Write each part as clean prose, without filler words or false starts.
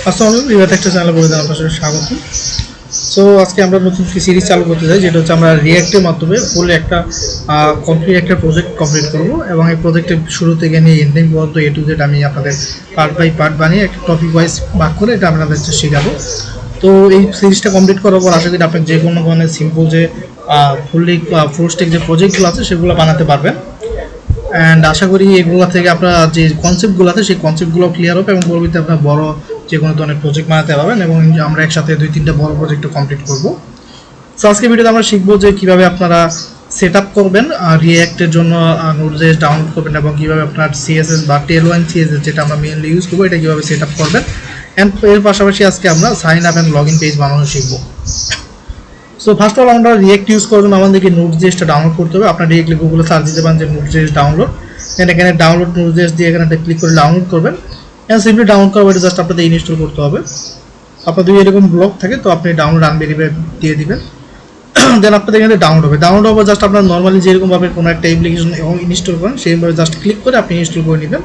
আসসালামু আলাইকুম, river textile চ্যানেলে বলে আপনাদের স্বাগত। সো আজকে আমরা নতুন সিরিজ চালু করতে চাই, যেটা হচ্ছে আমরা রিঅ্যাক্টের মাধ্যমে ফুল একটা কমপ্লিট একটা প্রজেক্ট কমপ্লিট করব, এবং এই প্রজেক্টের শুরু থেকে নিয়ে এন্ডিং পর্যন্ত এ টু জেড আমি আপনাদের পার্ট বাই পার্ট বানিয়ে একটা টপিক ওয়াইজ ভাগ করে এটা আপনাদের শেখাবো। তো এই সিরিজটা কমপ্লিট করার পর আশা করি আপনি যে কোনো ধরনের সিম্পল যে ফুল স্টেক যে প্রজেক্টগুলো আছে সেগুলো বানাতে পারবেন। অ্যান্ড আশা করি এগুলো থেকে আপনার যে কনসেপ্টগুলো আছে সেই কনসেপ্টগুলো ক্লিয়ার হবে, এবং পরবর্তীতে আপনার বড় যে কোনো ধরনের প্রজেক্ট বানাতে পারবেন, এবং আমরা একসাথে 2-3টা বড় প্রজেক্ট কমপ্লিট করব। সো আজকে ভিডিওতে আমরা শিখবো যে কীভাবে আপনারা সেট আপ করবেন রিঅ্যাক্টের জন্য নোড.জেএস ডাউনলোড করবেন, এবং কীভাবে আপনার সিএসএস বা টেলওয়াইন সিএসএস যেটা আমরা মেইনলি ইউজ করবো এটা কীভাবে সেট আপ করবেন। অ্যান্ড এর পাশাপাশি আজকে আমরা sign up and log in page বানানো শিখবো। সো ফার্স্ট অফ অল আমরা রিঅ্যাক্ট ইউজ করার জন্য আমাদেরকে নোড.জেএসটা ডাউনলোড করতে হবে। আপনার ডিরেক্টলি গুগলে সার্চ দিতে পারেন যে নোড.জেএস ডাউনলোড, এখানে ডাউনলোড নোড.জেএস দিয়ে এখানে ক্লিক করে ডাউনলোড করবেন। এন্ড সিম্পলি ডাউনলোড করার এটা জাস্ট আপনাদের ইনস্টল করতে হবে। আপনার যদি এরকম ব্লক থাকে তো আপনি ডাউনলোড আনভেরিফাই দিয়ে দিবেন, দেন আপনাদের এখানে ডাউনলোড হবে। ডাউনলোড হবে জাস্ট আপনার নর্মালি যেরকমভাবে কোনো একটা অ্যাপ্লিকেশন ইনস্টল করেন সেইভাবে জাস্ট ক্লিক করে আপনি ইনস্টল করে নেবেন।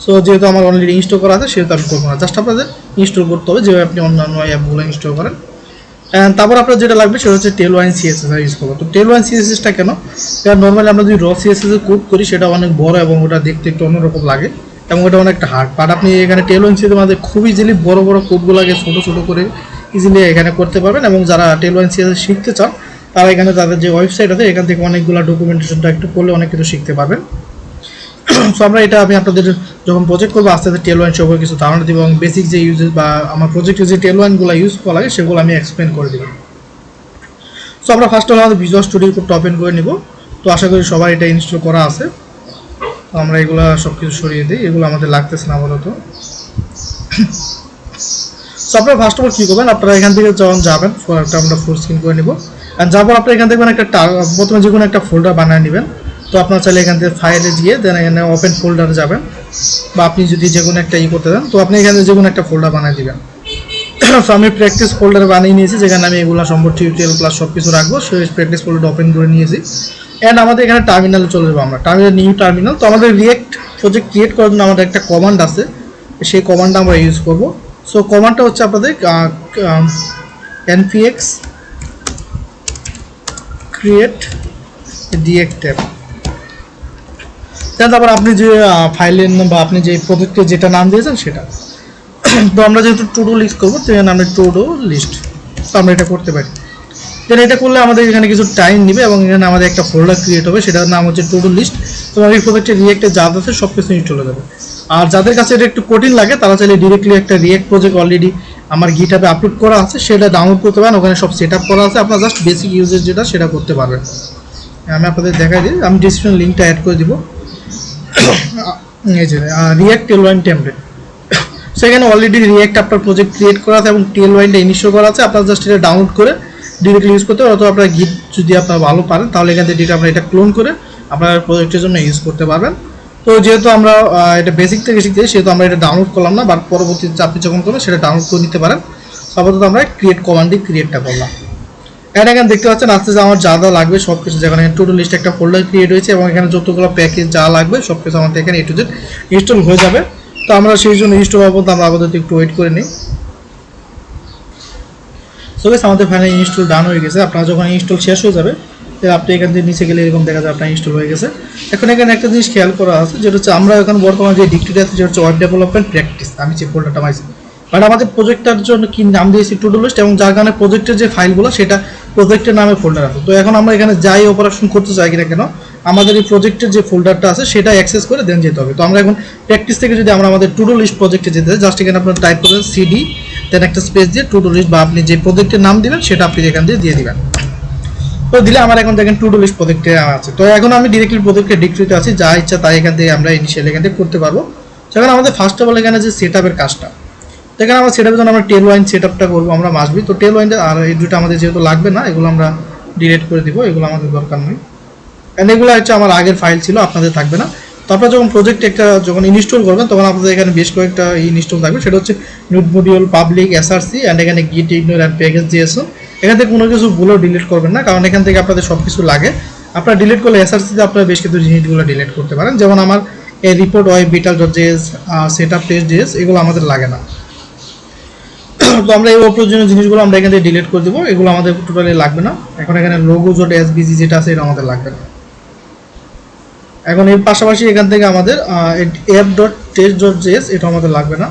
সো যেহেতু আমার অলরেডি ইনস্টল করা আছে সেহেতু আমি করবো না, জাস্ট আপনাদের ইনস্টল করতে হবে যেভাবে আপনি অন্যান্য অ্যাপগুলো ইনস্টল করেন। অ্যান্ড তারপর আপনার যেটা লাগবে সেটা হচ্ছে টেলওয়াইন সিএসএস ইউজ করবো। তো টেলওয়াইন সিএসএসটা কেন? কারণ নর্মালি আমরা যদি র সিএসএস কোড করি সেটা অনেক বড় এবং ওটা দেখতে একটু অন্যরকম লাগে, এবং ওটা অনেকটা হার্ড। বাট আপনি এখানে টেলওয়াইন সিএসএস আমাদের খুব ইজিলি বড় বড় কোডগুলোকে ছোটো ছোটো করে ইজিলি এখানে করতে পারবেন, এবং যারা টেলওয়াইন সিএসএস শিখতে চান তারা এখানে তাদের যে ওয়েবসাইট আছে এখান থেকে অনেকগুলো ডকুমেন্টেশনটা একটু করলে অনেক কিছু শিখতে পারবেন। সো আমরা এটা আমি আপনাদের যখন প্রজেক্ট করবো আস্তে আস্তে টেলওয়াইন সম্পর্কে কিছু ধারণা দিব, এবং বেসিক যে ইউজেস বা আমার প্রজেক্টে যে টেলওয়াইনগুলো ইউজ করা লাগে সেগুলো আমি এক্সপ্লেন করে দেবো। সো আমরা ফার্স্ট অফ অল আমাদের ভিজুয়াল স্টুডিও কোডটা ওপেন করে নিব। তো আশা করি সবার এটা ইনস্টল করা আছে। তো আমরা এগুলো সব কিছু সরিয়ে দিই, এগুলো আমাদের লাগতেছে না আপাতত। সো আপনারা ফার্স্ট অফ অল কী করবেন, আপনারা এখান থেকে যখন যাবেন একটা আমরা ফুল স্ক্রিন করে নিব, আর যারপর আপনারা এখান থেকে একটা প্রথমে যে কোনো একটা ফোল্ডার বানিয়ে নেবেন। তো আপনারা চাইলে এখান থেকে ফাইলে গিয়ে দেন এখানে ওপেন ফোল্ডারে যাবেন, বা আপনি যদি যে কোনো একটা করতে দেন তো আপনি এখানে যে কোনো একটা ফোল্ডার বানিয়ে দিবেন। সো আমি প্র্যাকটিস ফোল্ডার বানিয়ে নিয়েছি, যেখানে আমি এগুলো সম্পর্কে টিউটোরিয়াল ক্লাস সব কিছু রাখবো। সেই প্র্যাকটিস ফোল্ডারটা ওপেন করে নিয়েছি। অ্যান্ড আমাদের এখানে টার্মিনালে চলে যাবো আমরা, নিউ টার্মিনাল। তো আমাদের রিঅ্যাক্ট প্রজেক্ট ক্রিয়েট করার জন্য আমাদের একটা কমান্ড আছে, সেই কমান্ডটা আমরা ইউজ করবো। সো কমান্ডটা হচ্ছে আপনাদের npx create রিঅ্যাক্ট ট্যাব। তারপর আপনি যে ফাইলের নাম বা আপনি যে প্রজেক্টে যেটা নাম দিয়েছেন সেটা। তো আমরা যেহেতু টু ডু লিস্ট করবো সেখানে আমরা টু ডু লিস্ট, তো আমরা এটা করতে পারি। দেন এটা করলে আমাদের এখানে কিছু টাইম নেবে, এবং এখানে আমাদের একটা ফোল্ডার ক্রিয়েট হবে, সেটার নাম হচ্ছে টু ডু লিস্ট। তোমার এই প্রজেক্টে রিঅ্যাক্টে যা আছে সব কিছু ইনস্টল হয়ে যাবে। আর যাদের কাছে এটা একটু কঠিন লাগে তারা চাইলে ডিরেক্টলি একটা রিঅ্যাক্ট প্রজেক্ট অলরেডি আমার গিটহাবে আপলোড করা আছে সেটা ডাউনলোড করতে পারেন, ওখানে সব সেট আপ করা আছে। আপনার জাস্ট বেসিক ইউজেস যেটা সেটা করতে পারবেন। আমি আপনাদের দেখাই দিই, আমি ডিসক্রিপশন লিঙ্কটা অ্যাড করে দিব। এই যে রিঅ্যাক্ট টেলওয়াইন টেমপ্লেট, সেখানে অলরেডি রিঅ্যাক্ট আপনার প্রজেক্ট ক্রিয়েট করা আছে এবং টেলওয়াইনটা ইনস্টল করা আছে। আপনার জাস্ট এটা ডাউনলোড করে ডিরেক্টলি ইউজ করতে হবে, অথবা আপনার গিট যদি আপনারা ভালো পারেন তাহলে এখান থেকে আপনারা এটা ক্লোন করে আপনার প্রজেক্টের জন্য ইউজ করতে পারবেন। তো যেহেতু আমরা এটা বেসিক থেকে শিখতে সেহেতু আমরা এটা ডাউনলোড করলাম না, বাট পরবর্তীতে আপনি যখন করবেন সেটা ডাউনলোড করে নিতে পারেন। আপাতত আমরা ক্রিয়েট কমান্ডে ক্রিয়েটটা করলাম। এখানে দেখতে পাচ্ছেন আস্তে আস্তে আমার যা যা লাগবে সব কিছু, যেখানে টু ডু লিস্ট একটা ফোল্ডার ক্রিয়েট হয়েছে, এবং এখানে যতগুলো প্যাকেজ যা লাগবে সব কিছু আমাদের এখানে এ টু জেড ইনস্টল হয়ে যাবে। তো আমরা সেই জন্য ইনস্টল হওয়ার পর আমরা আপাতত একটু ওয়েট করে নিই। সো গাইস আমাদের ফাইনালি ইনস্টল ডান হয়ে গেছে। আপনারা যখন ইনস্টল শেষ হয়ে যাবে আপনি এখান থেকে নিচে গেলে এরকম দেখা যায় আপনার ইনস্টল হয়ে গেছে। এখন এখানে একটা জিনিস খেয়াল করা আছে, যেটা হচ্ছে আমরা এখন বর্তমানে যে ডিক্টেট আছে যেটা হচ্ছে ওয়েব ডেভেলপমেন্ট প্র্যাকটিস, আমি যে ফোল্ডারটা পাইছি, বাট আমাদের প্রজেক্টটার জন্য কি নাম দিয়েছি টু ডু লিস্ট, এবং যার কারণে প্রজেক্টের যে ফাইলগুলো সেটা প্রজেক্টের নামে ফোল্ডার আছে। তো এখন আমরা এখানে যাই অপারেশন করতে চাই কিনা কেন আমাদের এই প্রজেক্টের যে ফোল্ডারটা আছে সেটা অ্যাক্সেস করে দেন যেতে হবে। তো আমরা এখন প্র্যাকটিস থেকে যদি আমরা আমাদের টু ডু লিস্ট প্রজেক্টে যেতে চাই, জাস্ট এখানে আপনার টাইপ করবেন সিডি দেন একটা স্পেস দিয়ে টু ডু লিস্ট, বা আপনি যে প্রজেক্টের নাম দিবেন সেটা আপনি এখান দিয়ে দিবেন। তো দিলে আমার এখন দেখেন টু ডু লিস্ট প্রজেক্টে আছে। তো এখন আমি ডিরেক্টলি প্রজেক্টের ডিরেক্টরিতে আছি, যা ইচ্ছা তাই এখান থেকে আমরা ইনিশিয়াল এখান থেকে করতে পারবো। সেখানে আমাদের ফার্স্ট অফ অল এখানে যে সেট আপের কাজটা, এখানে আমরা সেট আপের জন্য আমরা টেলওয়াইন সেট আপটা করবো আমরা মাসবি। তো টেলওয়াইনটা আর এই দুটো আমাদের যেহেতু লাগবে না, এগুলো আমরা ডিলিট করে দিব, এগুলো আমাদের দরকার নেই। অ্যান্ড এগুলো হচ্ছে আমার আগের ফাইল ছিল, আপনাদের থাকবে না। তো আপনারা যখন প্রজেক্ট একটা যখন ইনস্টল করবেন তখন আপনাদের এখানে বেশ কয়েকটা ইনস্টল থাকবে, সেটা হচ্ছে node module, public, SRC, and এখানে গিট ইগনোর অ্যান্ড প্যাকেজ জিএসএম। এখান থেকে কোনো কিছু ভুলেও ডিলিট করবেন না, কারণ এখান থেকে আপনাদের সব কিছু লাগে। আপনারা ডিলিট করলে এসআরসিতে আপনারা বেশ কিছু জিনিসগুলো ডিলিট করতে পারেন, যেমন আমার এই report web vital dot JS, set up test JS, এগুলো আমাদের লাগে না। তো আমরা এই অপ্রয়োজনীয় জিনিসগুলো আমরা এখান থেকে ডিলিট করে দেবো, এগুলো আমাদের টোটালি লাগবে না। এখন এখানে লোগো ডট এসভিজি যেটা আছে এটা আমাদের লাগবে না। এখন এর পাশাপাশি এখান থেকে আমাদের app dot test dot JS এটা আমাদের লাগবে না,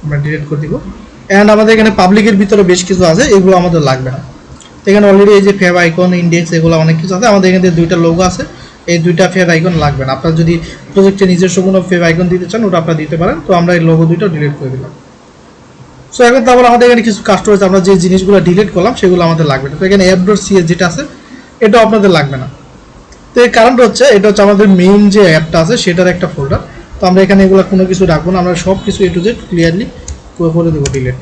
আমরা ডিলিট করে দিব। অ্যান্ড আমাদের এখানে পাবলিকের ভিতরে বেশ কিছু আছে, এগুলো আমাদের লাগবে না। এখানে অলরেডি এই যে ফেভ আইকন ইন্ডেক্স এগুলো অনেক কিছু আছে, আমাদের এখানে দুইটা লোগো আছে, এই দুইটা ফেভ আইকন লাগবে না। আপনারা যদি প্রজেক্টে নিজস্ব কোনো ফেভ আইকন দিতে চান ওটা আপনারা দিতে পারেন। তো আমরা এই লোগো দুইটা ডিলিট করে দিলাম। সো এখন তারপর আমাদের এখানে কিছু কাজ রয়েছে, আমরা যে জিনিসগুলো ডিলিট করলাম সেগুলো আমাদের লাগবে না। তো এখানে অ্যাপ ডট সিএস যেটা আছে এটাও আপনাদের লাগবে না। তো এই কারণটা হচ্ছে এটা হচ্ছে আমাদের মেইন যে অ্যাপটা আছে সেটার একটা ফোল্ডার। তো আমরা এখানে এগুলো কোনো কিছু রাখবো না, আমরা সব কিছু এ টু জেড ক্লিয়ারলি করে দেবো ডিলিট।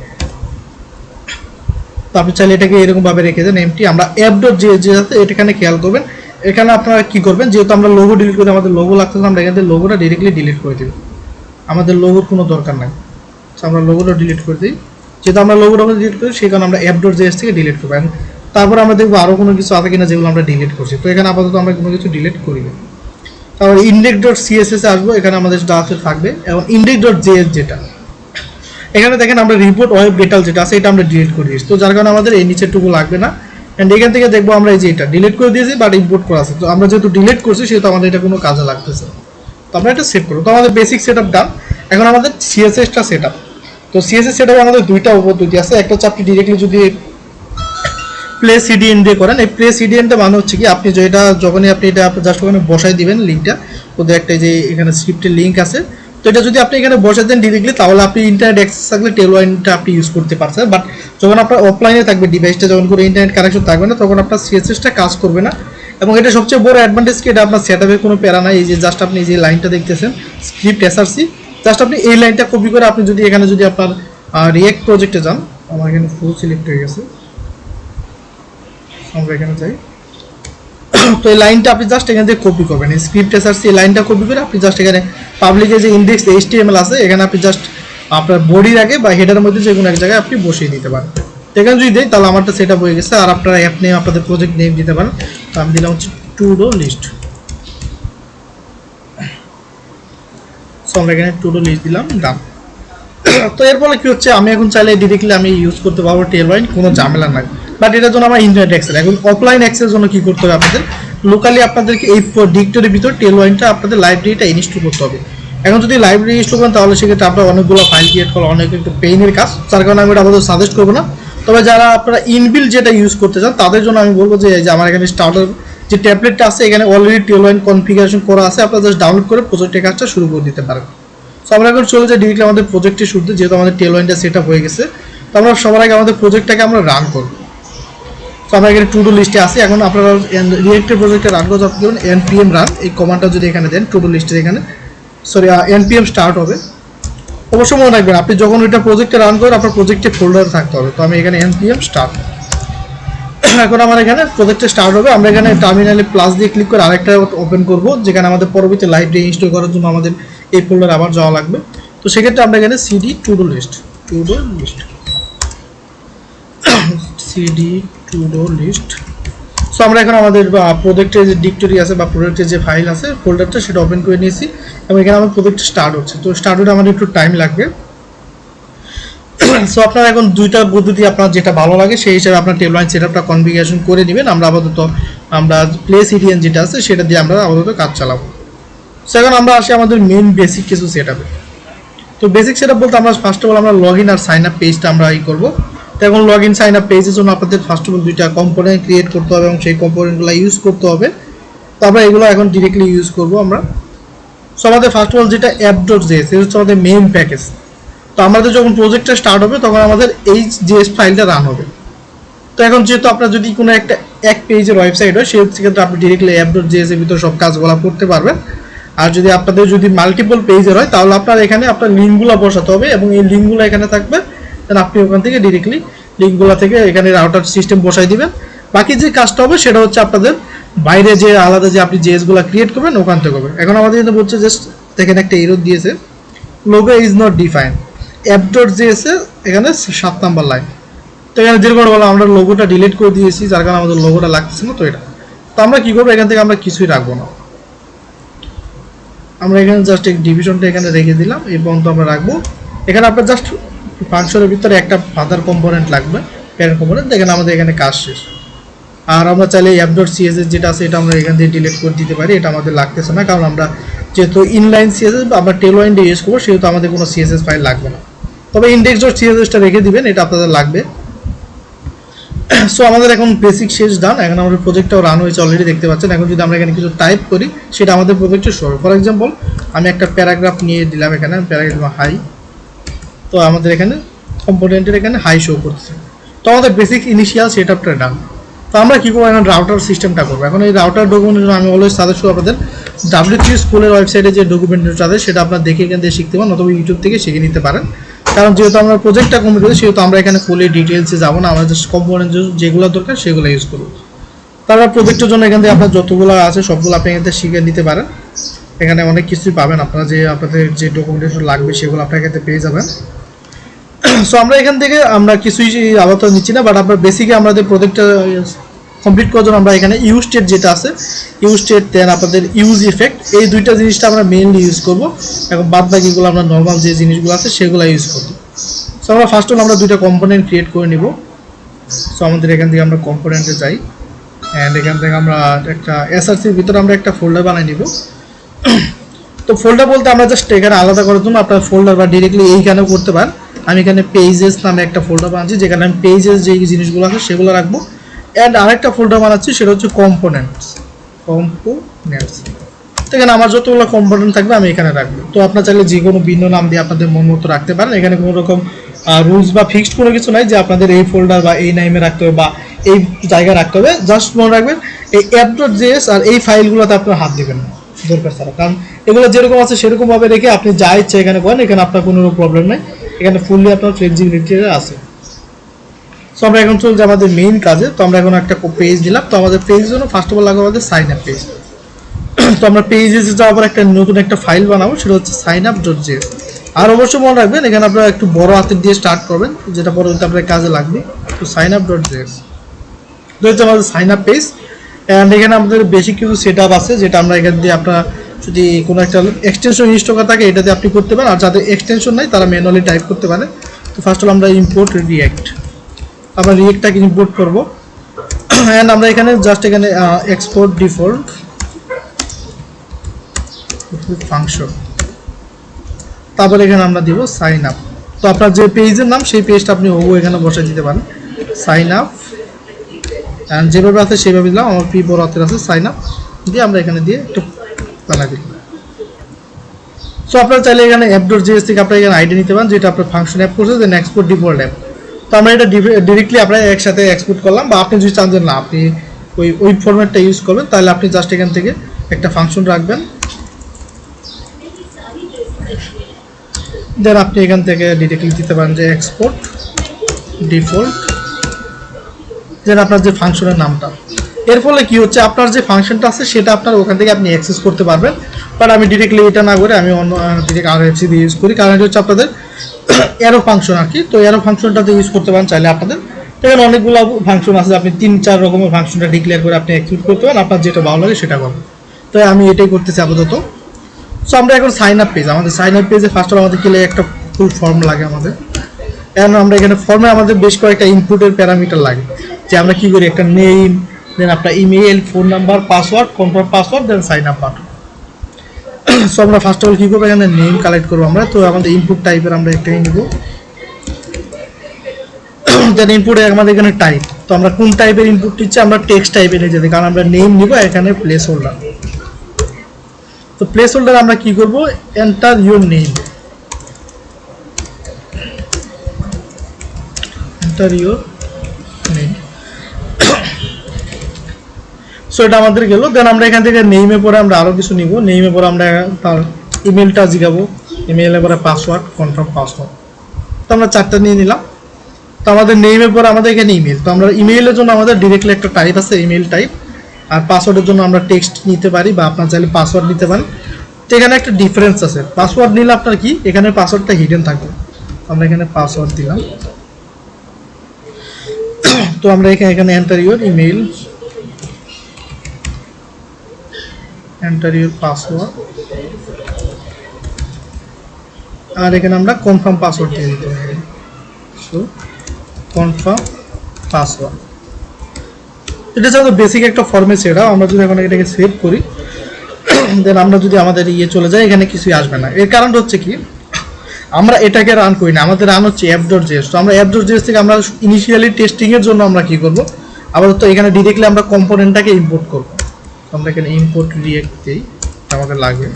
তো আপনি চাইলে এটাকে এরকমভাবে রেখে দেন এমটি। আমরা অ্যাপ ডট যে আছে এখানে খেয়াল করবেন, এখানে আপনারা কী করবেন, যেহেতু আমরা লোগো ডিলিট করে আমাদের লোগো লাগতেছে, আমরা এখান থেকে লোগোটা ডিরেক্টলি ডিলিট করে দেবো, আমাদের লোগোর কোনো দরকার নাই। আমরা লোগোটা ডিলিট করে দিই, যেহেতু আমরা লোগোটা ডিলিট করি সেই কারণে আমরা অ্যাপ ডট জেএস থেকে ডিলিট করবো। তারপর আমরা দেখবো আরও কোনো কিছু আছে কিনা যেগুলো আমরা ডিলিট করছি। তো এখানে আপাতত আমরা কোনো কিছু ডিলিট করি না। তারপর ইন্ডেক্স ডট সিএসএস আসবো, এখানে আমাদের ডাটা থাকবে। এবং ইন্ডেক্স ডট জেএস যেটা এখানে দেখেন আমরা রিপোর্ট ওয়েব গেটাল যেটা আছে এটা আমরা ডিলিট করে দিয়েছি। তো যার কারণে আমাদের এই নিচেরটুকু লাগবে না। অ্যান্ড এখান থেকে দেখবো আমরা এই যে এটা ডিলিট করে দিয়েছি বাট ইম্পোর্ট করা আছে। তো আমরা যেহেতু ডিলিট করছি সেহেতু আমাদের এটা কোনো কাজে লাগতেছে। তো আমরা এটা সেভ করবো। তো আমাদের বেসিক সেট আপ ডান। এখন আমাদের সিএসএসটা সেট আপ। তো সিএসএস সেট আপে আমাদের দুইটা পদ্ধতি আছে। একটা হচ্ছে আপনি ডিরেক্টলি যদি প্লে সিডিএন দিয়ে করেন, এই প্লে সিডিএনটা মানে হচ্ছে কি আপনি যেটা যখনই আপনি এটা জাস্ট ওখানে বসাই দিবেন লিঙ্কটা, ওদের একটা যে এখানে স্ক্রিপ্টের লিঙ্ক আছে, তো এটা যদি আপনি এখানে বসাই দেন ডিরেক্টলি তাহলে আপনি ইন্টারনেট অ্যাক্সেস থাকলে টেলওয়াইনটা আপনি ইউজ করতে পারছেন। বাট যখন আপনার অফলাইনে থাকবে ডিভাইসটা, যখন করে ইন্টারনেট কানেকশন থাকবে না তখন আপনার সিএসএসটা কাজ করবে না। এবং এটা সবচেয়ে বড় অ্যাডভান্টেজ কি, এটা আপনার সেট আপের কোনো প্যারা নাই। এই যে জাস্ট আপনি যে লাইনটা দেখতেছেন স্ক্রিপ্ট এসআরসি, জাস্ট আপনি এই লাইনটা কপি করে আপনি যদি এখানে যদি আপনার রিয়েক্ট প্রজেক্টে যান, আমার এখানে ফুল সিলেক্ট হয়ে গেছে, আমরা এখানে যাই। তো এই লাইনটা আপনি জাস্ট এখান থেকে কপি করবেন, এই স্ক্রিপ্ট এসআরসি এই লাইনটা কপি করে আপনি জাস্ট এখানে পাবলিকের যে ইন্ডেক্স এইচটিএমএল আছে এখানে আপনি জাস্ট আপনার বডির আগে বা হেডারের মধ্যে যে কোনো এক জায়গায় আপনি বসিয়ে দিতে পারেন। এখানে যদি দেয় তাহলে আমারটা সেট আপ হয়ে গেছে। আর আপনারা অ্যাপ নেম আপনাদের প্রজেক্ট নেম দিতে পারেন। তো আমি দিলাম হচ্ছে টু ডু লিস্ট। সো আমরা এখানে টু ডু লিস্ট দিলাম, ডান। তো এর ফলে কি হচ্ছে, আমি এখন চাইলে ডিরেক্টলি আমি ইউজ করতে পারবো টেলওয়াইন, কোনো ঝামেলা নাই। বাট এটার জন্য আমার ইন্টারনেট অ্যাক্সেস, এখন অফলাইন অ্যাক্সেসের জন্য কি করতে হবে আপনাদের, লোকালি আপনাদেরকে এই ডিরেক্টরির ভিতর টেলওয়াইনটা আপনাদের লাইব্রেরিটা ইনস্টল করতে হবে। এখন যদি লাইব্রেরি ইনস্টল করেন তাহলে সেক্ষেত্রে আপনার অনেকগুলো ফাইল ক্রিয়েট করা অনেক একটু পেইনের কাজ, যার কারণে আমি এটা আপনাদের সাজেস্ট করবো না। তবে যারা আপনারা ইনবিল যেটা ইউজ করতে চান তাদের জন্য আমি বলবো যে আমার এখানে স্টার্টার যে ট্যাবলেটটা আছে এখানে অলরেডি টেলওয়াইন কনফিগারেশন করা আছে, আপনারা জাস্ট ডাউনলোড করে প্রজেক্টের কাজটা শুরু করে দিতে পারেন। সো আমরা এখন চলে যাই ডিরেক্টলি আমাদের প্রজেক্টের শুরুতে, যেহেতু আমাদের টেলওয়াইনটা সেট আপ হয়ে গেছে। তো আমরা সবার আগে আমাদের প্রজেক্টটাকে আমরা রান করব। তো আমরা এখানে টু ডু লিস্টে আসি। এখন আপনারা রিয়েক্টের প্রজেক্টে রান করতে আপনি দেবেন npm রান, এই কমান্ডটা যদি এখানে দেন টু ডু লিস্টের এখানে npm স্টার্ট হবে। অবশ্যই মনে রাখবেন আপনি যখন এটা প্রজেক্টে রান করেন আপনার প্রজেক্টে ফোল্ডারে থাকতে হবে। তো আমি এখানে npm স্টার্ট, এখন আমার এখানে প্রজেক্টে স্টার্ট হবে। আমরা এখানে টার্মিনালে প্লাস দিয়ে ক্লিক করে আরেকটা ওপেন করব, যেখানে আমাদের পরবর্তী লাইব্রেরি ইনস্টল করার জন্য আমাদের এই ফোল্ডারে আবার যাওয়া লাগবে। তো সেক্ষেত্রে আমরা এখানে CD to do list CD to do list. So আমরা এখন আমাদের প্রজেক্টের যে ডিরেক্টরি আছে বা প্রজেক্টের যে ফাইল আছে ফোল্ডারটা সেটা ওপেন করে নিয়েছি এবং এখানে আমার প্রজেক্ট স্টার্ট হচ্ছে। তো স্টার্ট হতে আমাদের একটু টাইম লাগবে। সো আপনারা এখন দুইটা পদ্ধতি আপনার যেটা ভালো লাগে সেই হিসাবে আপনার টেলওয়াইন সেটআপটা কনফিগারেশন করে নেবেন। আমরা আপাতত প্লে সিডিএন যেটা আছে সেটা দিয়ে আমরা আপাতত কাজ চালাবো। সো এখন আমরা আসি আমাদের মেইন বেসিক কিছু সেটআপে। তো বেসিক সেটআপ বলতে আমরা ফার্স্ট অফ অল আমরা লগ ইন আর সাইন আপ পেজটা আমরা করব। তো এখন লগ ইন সাইন আপ পেজের জন্য আপনাদের ফার্স্ট অফ অল দুইটা কম্পোনেন্ট ক্রিয়েট করতে হবে এবং সেই কম্পোনেন্টগুলো ইউজ করতে হবে। তো আমরা এগুলো এখন ডিরেক্টলি ইউজ করব আমরা। সো আমাদের ফার্স্ট অফ অল যেটা app.js এটা হচ্ছে আমাদের মেইন প্যাকেজ। তো আমাদের যখন প্রজেক্টটা স্টার্ট হবে তখন আমাদের এই js ফাইলটা রান হবে। তো এখন যেহেতু আপনার যদি কোনো একটা এক পেজের ওয়েবসাইট হয় সেক্ষেত্রে আপনি ডিরেক্টলি app.js এর ভিতরে সব কাজগুলো করতে পারবেন। আর যদি আপনাদের যদি মাল্টিপল পেজের হয় তাহলে আপনার এখানে আপনার লিঙ্কগুলো বসাতে হবে এবং এই লিঙ্কগুলো এখানে থাকবে, দেন আপনি ওখান থেকে ডিরেক্টলি লিঙ্কগুলো থেকে এখানে রাউটার সিস্টেম বসাই দিবেন। বাকি যে কাজটা হবে সেটা হচ্ছে আপনাদের বাইরে যে আলাদা যে আপনি জেএসগুলো ক্রিয়েট করবেন ওখান থেকে হবে। এখন আমাদের কিন্তু বলছে জাস্ট দেখেন একটা এরর দিয়েছে, logo is not defined app.js এর এখানে 7 নাম্বার লাইন। তো এখানে যেরকম বলা আমরা লোগোটা ডিলিট করে দিয়েছি যার কারণে আমাদের লোগোটা লাগতেছে না। তো এটা তো আমরা কী করবো, এখান থেকে আমরা কিছুই রাখবো না, আমরা এখানে জাস্ট এই ডিভিশনটা এখানে রেখে দিলাম, এই পর্যন্ত আমরা রাখবো। এখানে আপনার জাস্ট ফাংশনের ভিতরে একটা ফাদার কম্পোনেন্ট লাগবে, প্যারেন্ট কম্পোনেন্ট। দেখেন আমাদের এখানে কাজ শেষ। আর আমরা চাইলে app.css যেটা আছে এটা আমরা এখান থেকে ডিলিট করে দিতে পারি, এটা আমাদের লাগতেছে না, কারণ আমরা যেহেতু ইনলাইন সিএসএস বা আমরা টেলওয়াইন দিয়ে ইউজ করবো, সেহেতু আমাদের কোনো সিএসএস ফাইল লাগবে না। তবে index.css-টা রেখে দিবেন, এটা আপনাদের লাগবে। সো আমাদের এখন বেসিক শেষ ডান। এখন আমাদের প্রজেক্টটাও রান হয়েছে অলরেডি, দেখতে পাচ্ছেন। এখন যদি আমরা এখানে কিছু টাইপ করি সেটা আমাদের প্রজেক্টে শো হবে। ফর এক্সাম্পল আমি একটা প্যারাগ্রাফ নিয়ে দিলাম, এখানে প্যারাগ্রাফ হাই, তো আমাদের এখানে কম্পোনেন্টের এখানে হাই শো করতেছে। তো আমাদের বেসিক ইনিশিয়াল সেটআপটা ডান। তো আমরা কী করবো এখন, রাউটার সিস্টেমটা করবো। এখন এই রাউটার ডকুমেন্টের আমি অলওয়েজ সাজেস্ট করবো আপনাদের W3 স্কুলের ওয়েবসাইটে যে ডকুমেন্টেশনটা আছে সেটা আপনার দেখে এখান থেকে শিখতে পারেন, অথবা ইউটিউব থেকে শিখে নিতে পারেন। কারণ যেহেতু আমরা প্রজেক্টটা কমপ্লিট করি, সেহেতু আমরা এখানে ফুলি ডিটেলসে যাবো না, আমরা জাস্ট কম্পোনেন্ট যেগুলো দরকার সেগুলো ইউজ করবো। তারপর প্রজেক্টের জন্য এখান থেকে আপনার যতগুলো আছে সবগুলো আপনি এখান থেকে শিখে নিতে পারেন। এখানে অনেক কিছুই পাবেন, আপনারা যে আপনাদের যে ডকুমেন্টেশন লাগবে সেগুলো আপনার এখান থেকে পেয়ে যাবেন। সো আমরা এখান থেকে আমরা কিছুই আপাতত নিচ্ছি না, বাট আমরা বেসিকে আমাদের প্রজেক্টটা কমপ্লিট করার জন্য আমরা এখানে ইউজ স্টেট যেটা আছে, ইউজ স্টেট দেন আপনাদের ইউজ ইফেক্ট, এই দুইটা জিনিসটা আমরা মেইনলি ইউজ করবো। এখন বাদ বাকিগুলো আমরা নর্মাল যে জিনিসগুলো আছে সেগুলো ইউজ করবো। সো আমরা ফার্স্ট অল আমরা দুইটা কম্পোনেন্ট ক্রিয়েট করে নিব। সো আমাদের এখান থেকে আমরা কম্পোনেন্টে যাই, অ্যান্ড এখান থেকে আমরা একটা এসআরসির ভিতরে আমরা একটা ফোল্ডার বানিয়ে নিব। তো ফোল্ডার বলতে আমরা জাস্ট এখানে আলাদা করার জন্য আপনার ফোল্ডার বা ডিরেক্টলি এইখানেও করতে পারেন। আমি এখানে পেজেস নামে একটা ফোল্ডার বানাচ্ছি, যেখানে আমি পেজেস যে জিনিসগুলো আছে সেগুলো রাখবো। অ্যান্ড আরেকটা ফোল্ডার বানাচ্ছি, সেটা হচ্ছে কম্পোনেন্টস। তো এখানে আমার যতগুলো কম্পোনেন্ট থাকবে আমি এখানে রাখবো। তো আপনার চাইলে যে কোনো ভিন্ন নাম দিয়ে আপনাদের মন মতো রাখতে পারেন। এখানে কোনো রকম রুলস বা ফিক্সড কোনো কিছু নাই যে আপনাদের এই ফোল্ডার বা এই নামে রাখতে হবে বা এই জায়গায় রাখতে হবে। জাস্ট মনে রাখবেন এই app.js আর এই ফাইলগুলোতে আপনার হাত দিবেন না দরকার ছাড়া, কারণ এগুলো যেরকম আছে সেরকমভাবে রেখে আপনি যা ইচ্ছে এখানে করেন, এখানে আপনার কোনো প্রবলেম নেই, এখানে ফুললি আপনার ফ্লেক্সিবিলিটি আছে। সো আমরা এখন চলছি আমাদের মেইন কাজে। তো আমরা এখন একটা পেজ দিলাম। তো আমাদের পেজের জন্য ফার্স্ট অফ অল লাগবে আমাদের সাইন আপ পেজ। তো আমরা পেজে যাওয়ার পর একটা নতুন একটা ফাইল বানাবো, সেটা হচ্ছে signup.js। আর অবশ্যই মনে রাখবেন এখানে আপনারা একটু বড় হাতের দিয়ে স্টার্ট করবেন, যেটা পরবর্তীতে আপনার কাজে লাগবে। তো signup.js তো হচ্ছে আমাদের সাইন আপ পেজ। অ্যান্ড এখানে আমাদের বেশি কিছু সেট আপ আছে, যেটা আমরা এখান দিয়ে আপনারা যদি কোনো একটা এক্সটেনশন ইনস্টল করা থাকে এটাতে আপনি করতে পারেন, আর যাদের এক্সটেনশন নাই তারা ম্যানুয়ালি টাইপ করতে পারে। তো ফার্স্ট অল আমরা ইম্পোর্ট রিঅ্যাক্ট, আমরা রিঅ্যাক্টটাকে ইম্পোর্ট করবো। অ্যান্ড আমরা এখানে জাস্ট এখানে এক্সপোর্ট ডিফল্ট ফাংশন, তারপর এখানে আমরা দিব সাইন আপ। তো আপনার যে পেজের নাম সেই পেজটা আপনি এখানে বসে দিতে পারেন, সাইন আপ। অ্যান্ড যেভাবে আছে সেভাবে দিলাম, আমার পি বড় হাতের আছে, সাইন আপ দিয়ে আমরা এখানে দিয়ে একটু বানাই দিলাম। সো আপনারা চাইলে এখানে app.js থেকে আপনারা এখানে আইডি নিতে পারেন, যেটা আপনার ফাংশন অ্যাপ করছে, দেন এক্সপোর্ট ডিফল্ট অ্যাপ। তো আমরা এটা ডিরেক্টলি আপনারা একসাথে এক্সপোর্ট করলাম, বা আপনি যদি চান যে না আপনি ওই ফরম্যাটটা ইউজ করবেন, তাহলে আপনি জাস্ট এখান থেকে একটা ফাংশন রাখবেন, দেন আপনি এখান থেকে ডিরেক্টলি দিতে পারেন যে এক্সপোর্ট ডিফল্ট, দেন আপনার যে ফাংশনের নামটা। এর ফলে কি হচ্ছে, আপনার যে ফাংশনটা আছে সেটা আপনার ওখান থেকে আপনি অ্যাক্সেস করতে পারবেন। বাট আমি ডিরেক্টলি এটা না করে আমি অন্য ডিরেক্ট RFC দিয়ে ইউজ করি, কারণ এটা হচ্ছে আপনাদের অ্যারো ফাংশন আর কি। তো অ্যারো ফাংশনটাতে ইউজ করতে পারেন চাইলে আপনাদের। এখানে অনেকগুলো ফাংশন আছে, আপনি 3-4 রকমের ফাংশনটা ডিক্লেয়ার করে আপনি এক্সিকিউট করতে পারেন, আপনার যেটা ভালো লাগে সেটা করবেন। তো আমি এটাই করতেছি আপাতত। সো আমরা এখন সাইন আপ পেজ, আমাদের সাইন আপ পেজে ফার্স্ট অল আমাদের গেলে একটা ফুল ফর্ম লাগে আমাদের। এখন আমরা এখানে ফর্মে আমাদের বেশ কয়েকটা ইনপুটের প্যারামিটার লাগে, যে আমরা কি করি, একটা নেম, দেন আপনার email, phone number, password, confirm password, then sign up button. So আমরা ফার্স্ট অল কী করবো, এখানে নেম কালেক্ট করবো আমরা। তো আমাদের ইনপুট টাইপের আমরা একটাই নিব, দেন ইনপুটে আমাদের এখানে টাইপ। তো আমরা কোন টাইপের ইনপুট দিচ্ছি, আমরা টেক্সট টাইপের নিয়ে যেতে, কারণ আমরা নেম নিব, এখানে প্লেস হোল্ডার। তো প্লেস হোল্ডার আমরা কি করব, enter your name, enter your name. So এটা আমাদের গেল। দেন আমরা এখান থেকে নেইমে পরে আমরা আরও কিছু নিব, নেইমে পরে আমরা তার ইমেলটা জিগাবো, ইমেলের পরে পাসওয়ার্ড, কনফার্ম পাসওয়ার্ড। তো আমরা 4টা নিয়ে নিলাম। তো আমাদের নেইমের পরে আমাদের এখানে ইমেল। তো আমরা ইমেইলের জন্য আমাদের ডিরেক্টলি একটা টাইপ আছে, ইমেল টাইপ। আর পাসওয়ার্ডের জন্য আমরা টেক্সট নিতে পারি, বা আপনার চাইলে পাসওয়ার্ড নিতে পারেন। তো এখানে একটা ডিফারেন্স আছে, পাসওয়ার্ড নিলে আপনার কি, এখানে পাসওয়ার্ডটা হিডেন থাকবে। আমরা এখানে পাসওয়ার্ড দিলাম। তো আমরা এখানে enter your email, enter your password, আর এখানে আমরা কনফার্ম পাসওয়ার্ড দিয়ে দিতে হবে। সো কনফার্ম পাসওয়ার্ড, এটা হচ্ছে বেসিক একটা ফর্মেট। সেটা আমরা যদি এখন এটাকে সেভ করি দেন আমরা যদি আমাদের চলে যাই, এখানে কিছুই আসবে না। এর কারণটা হচ্ছে কি, আমরা এটাকে রান করি না, আমাদের রান হচ্ছে app.js। তো আমরা app.js থেকে আমরা ইনিশিয়ালি টেস্টিং এর জন্য আমরা কি করব, আপাতত এখানে ডিরেক্টলি আমরা কম্পোনেন্টটাকে ইম্পোর্ট করব। তো আমরা এখানে ইম্পোর্ট রিয়েক্ট দেই, আমাদের লাগবে।